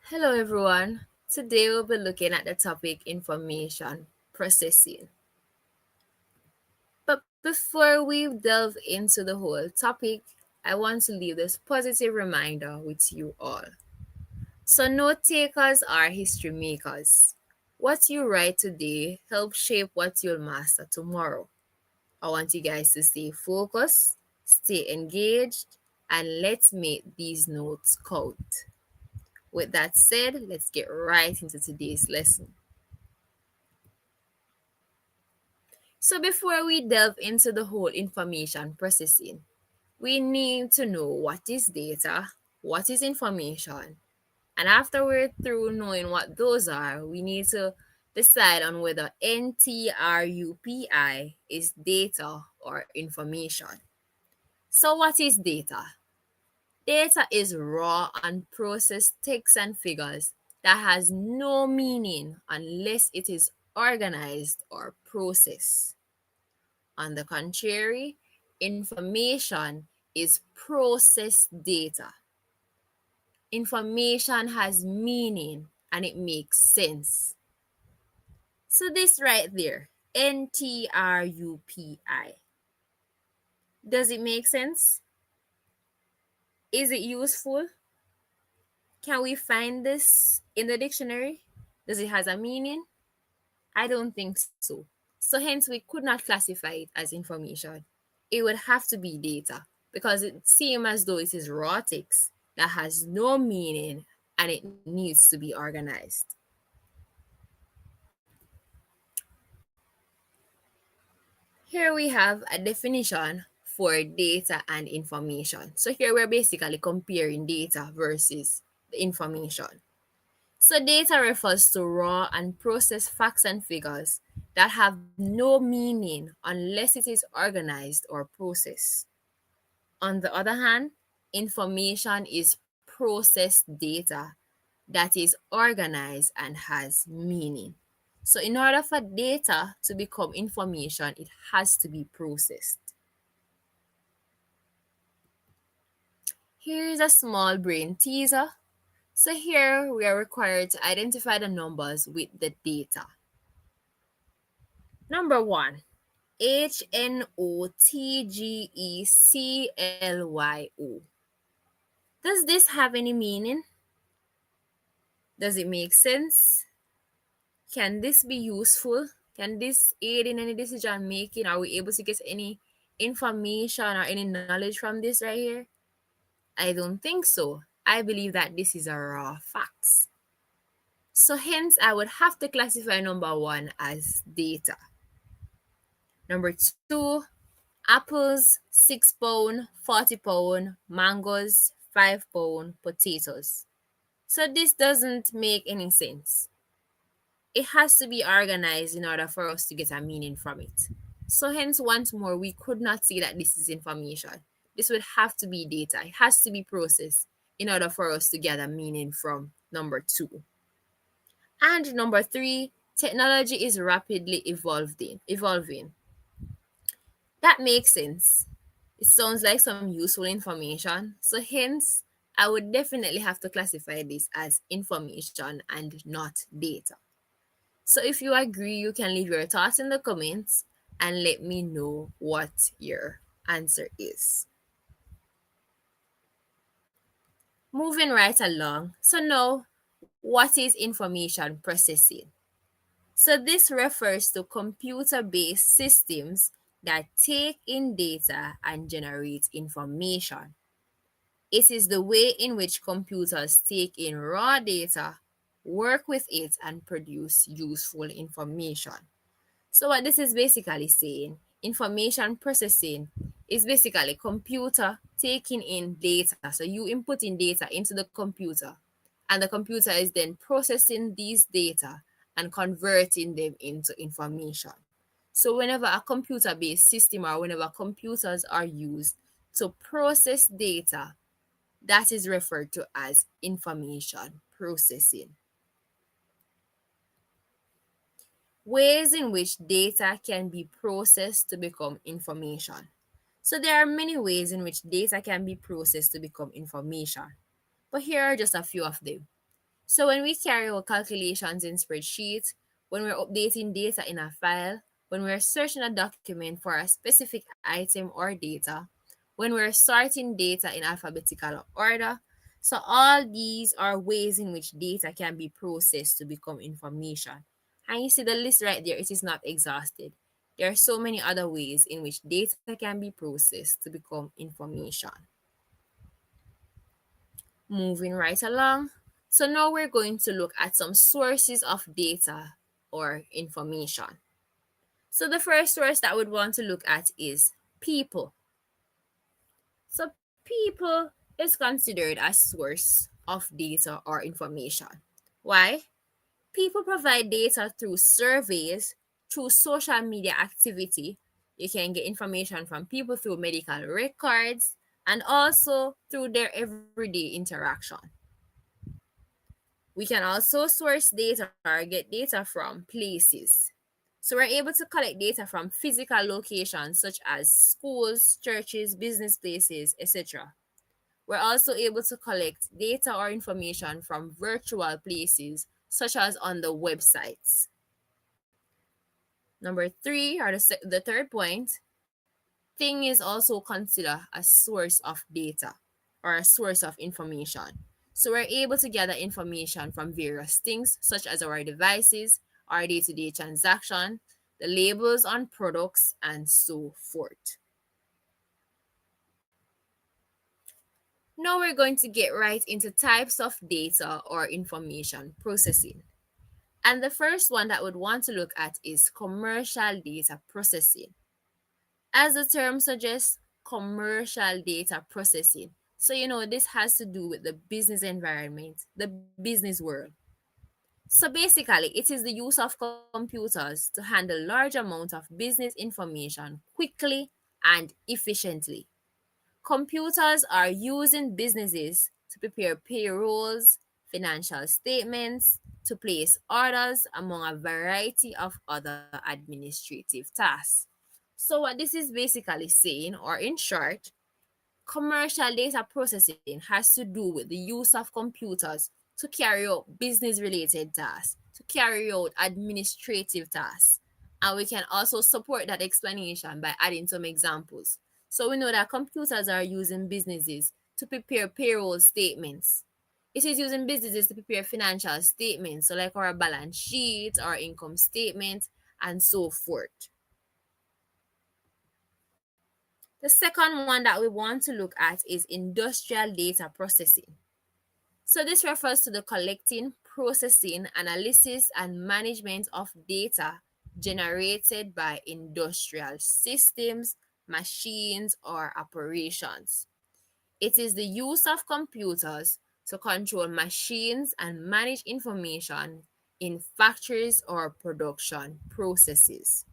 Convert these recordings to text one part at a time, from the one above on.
Hello, everyone. Today we'll be looking at the topic information processing. But before we delve into the whole topic, I want to leave this positive reminder with you all. So, note takers are history makers. What you write today helps shape what you'll master tomorrow. I want you guys to stay focused, stay engaged, and let's make these notes count. With that said, let's get right into today's lesson. So, before we delve into the whole information processing, we need to know what is data, what is information, and after we're through knowing what those are, we need to decide on whether NTRUPI is data or information. So, what is data? Data is raw, unprocessed text and figures that has no meaning unless it is organized or processed. On the contrary, information is processed data. Information has meaning and it makes sense. So, this right there, NTRUPI, does it make sense? Is it useful? Can we find this in the dictionary? Does it has a meaning? I don't think so. So hence we could not classify it as information. It would have to be data because it seems as though it is raw text that has no meaning and it needs to be organized. Here we have a definition for data and information. So here we're basically comparing data versus the information. So data refers to raw and processed facts and figures that have no meaning unless it is organized or processed. On the other hand, information is processed data that is organized and has meaning. So in order for data to become information, it has to be processed. Here is a small brain teaser. So here we are required to identify the numbers with the data. Number one, HNOTGECLYO. Does this have any meaning? Does it make sense? Can this be useful? Can this aid in any decision making? Are we able to get any information or any knowledge from this right here? I don't think so. I believe that this is a raw facts. So hence I would have to classify number one as data. Number two, apples, £6, £40, mangoes, £5, potatoes. So this doesn't make any sense. It has to be organized in order for us to get a meaning from it. So hence once more, we could not say that this is information. This would have to be data. It has to be processed in order for us to get a meaning from number two. And number three, technology is rapidly evolving. That makes sense. It sounds like some useful information. So hence, I would definitely have to classify this as information and not data. So if you agree, you can leave your thoughts in the comments and let me know what your answer is. Moving right along. So now, what is information processing? So this refers to computer-based systems that take in data and generate information. It is the way in which computers take in raw data, work with it, and produce useful information. So what this is basically saying, information processing is basically computer taking in data. So you inputting data into the computer, and the computer is then processing these data and converting them into information. So whenever a computer-based system or whenever computers are used to process data, that is referred to as information processing. Ways in which data can be processed to become information. So there are many ways in which data can be processed to become information, but here are just a few of them. So when we carry out calculations in spreadsheets, when we're updating data in a file, when we're searching a document for a specific item or data, when we're sorting data in alphabetical order, so all these are ways in which data can be processed to become information. And you see the list right there, it is not exhausted. There are so many other ways in which data can be processed to become information. Moving right along. So now we're going to look at some sources of data or information. So the first source that we'd want to look at is people. So people is considered a source of data or information. Why? People provide data through surveys, through social media activity. You can get information from people through medical records and also through their everyday interaction. We can also source data or get data from places. So we're able to collect data from physical locations such as schools, churches, business places, etc. We're also able to collect data or information from virtual places such as on the websites. Number three, or the third point, thing is also considered a source of data or a source of information. So we're able to gather information from various things such as our devices, our day-to-day transaction, the labels on products, and so forth. Now we're going to get right into types of data or information processing. And the first one that we'd want to look at is commercial data processing. As the term suggests, commercial data processing. So, this has to do with the business environment, the business world. So, basically, it is the use of computers to handle large amounts of business information quickly and efficiently. Computers are used in businesses to prepare payrolls, financial statements, to place orders, among a variety of other administrative tasks. So, what this is basically saying, or in short, commercial data processing has to do with the use of computers to carry out business related tasks, to carry out administrative tasks. And we can also support that explanation by adding some examples. So we know that computers are used in businesses to prepare payroll statements. It is used in businesses to prepare financial statements, so like our balance sheet, our income statement, and so forth. The second one that we want to look at is industrial data processing. So this refers to the collecting, processing, analysis, and management of data generated by industrial systems, machines, or operations. It is the use of computers to control machines and manage information in factories or production processes.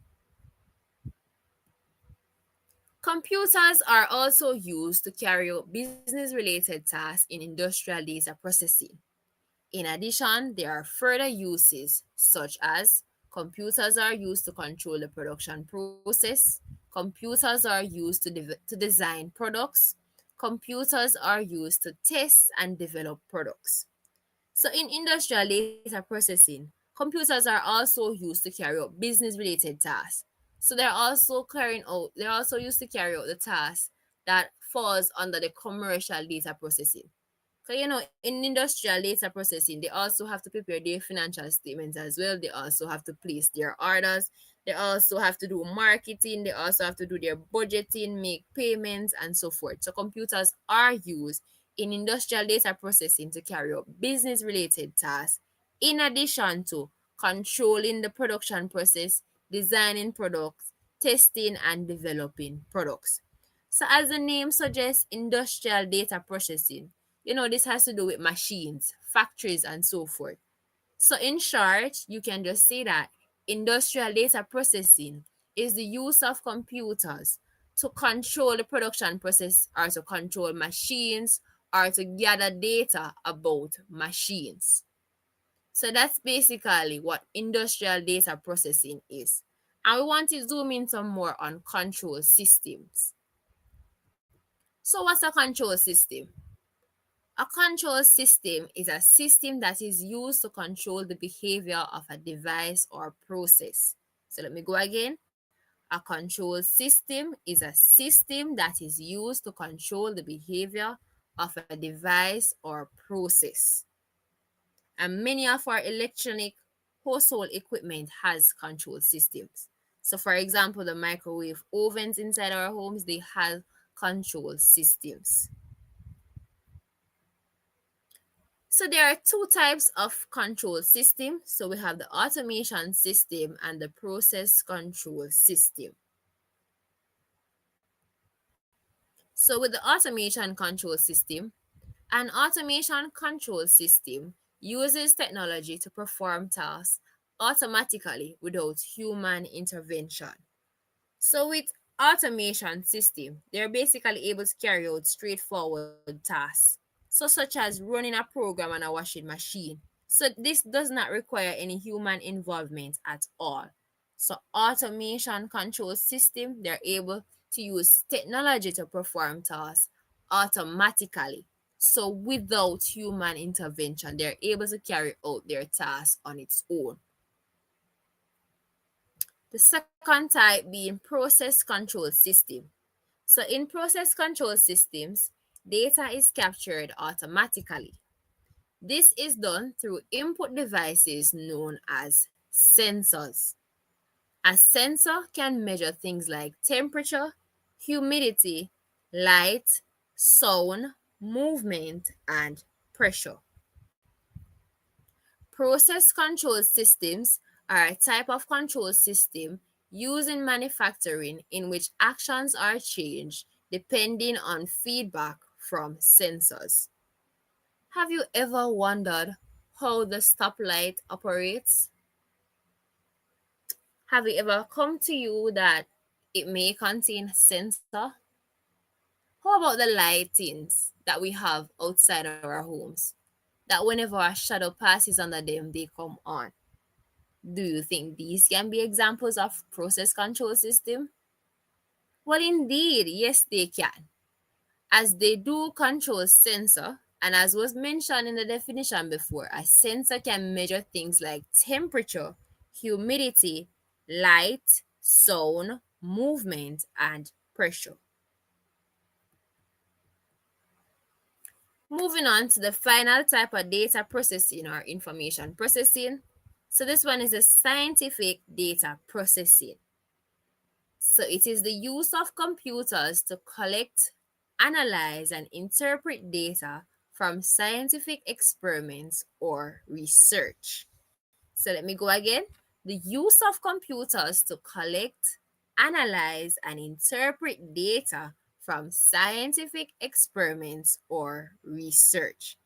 Computers are also used to carry out business related tasks in industrial data processing. In addition, there are further uses such as computers are used to control the production process, computers are used to design products, computers are used to test and develop products. So in industrial data processing, computers are also used to carry out business related tasks. So they're also used to carry out the tasks that falls under the commercial data processing. So, in industrial data processing, they also have to prepare their financial statements as well. They also have to place their orders. They also have to do marketing. They also have to do their budgeting, make payments, and so forth. So, computers are used in industrial data processing to carry out business related tasks, in addition to controlling the production process, designing products, testing, and developing products. So, as the name suggests, industrial data processing, this has to do with machines, factories, and so forth. So, in short, you can just say that industrial data processing is the use of computers to control the production process or to control machines or to gather data about machines. So, that's basically what industrial data processing is. And we want to zoom in some more on control systems. So, what's a control system? A control system is a system that is used to control the behavior of a device or process. So let me go again. A control system is a system that is used to control the behavior of a device or process. And many of our electronic household equipment has control systems. So for example, the microwave ovens inside our homes, they have control systems. So there are two types of control system. So we have the automation system and the process control system. So with the automation control system, an automation control system uses technology to perform tasks automatically without human intervention. So with automation system, they're basically able to carry out straightforward tasks. So such as running a program on a washing machine. So this does not require any human involvement at all. So automation control system, they're able to use technology to perform tasks automatically. So without human intervention, they're able to carry out their tasks on its own. The second type being process control system. So in process control systems, data is captured automatically. This is done through input devices known as sensors. A sensor can measure things like temperature, humidity, light, sound, movement, and pressure. Process control systems are a type of control system used in manufacturing in which actions are changed depending on feedback from sensors. Have you ever wondered how the stoplight operates? Have it ever come to you that it may contain sensor? How about the lightings that we have outside our homes? That whenever a shadow passes under them, they come on. Do you think these can be examples of process control system? Well, indeed, yes, they can, as they do control sensor. And as was mentioned in the definition before, a sensor can measure things like temperature, humidity, light, sound, movement, and pressure. Moving on to the final type of data processing or information processing. So this one is a scientific data processing. So it is the use of computers to collect, analyze, and interpret data from scientific experiments or research. So let me go again. The use of computers to collect, analyze, and interpret data from scientific experiments or research.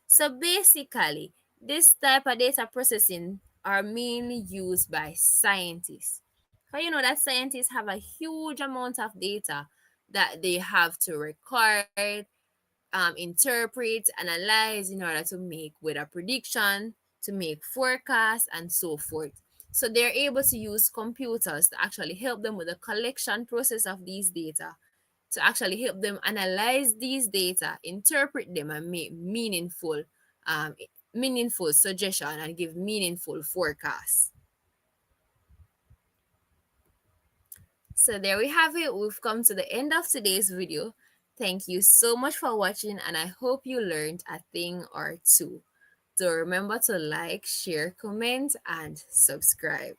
So basically, this type of data processing are mainly used by scientists. Because you know that scientists have a huge amount of data that they have to record, interpret, analyze in order to make weather prediction, to make forecasts, and so forth. So they're able to use computers to actually help them with the collection process of these data, to actually help them analyze these data, interpret them, and make um, meaningful suggestion and give meaningful forecasts. So there we have it. We've come to the end of today's video. Thank you so much for watching, and I hope you learned a thing or two. So remember to like, share, comment, and subscribe.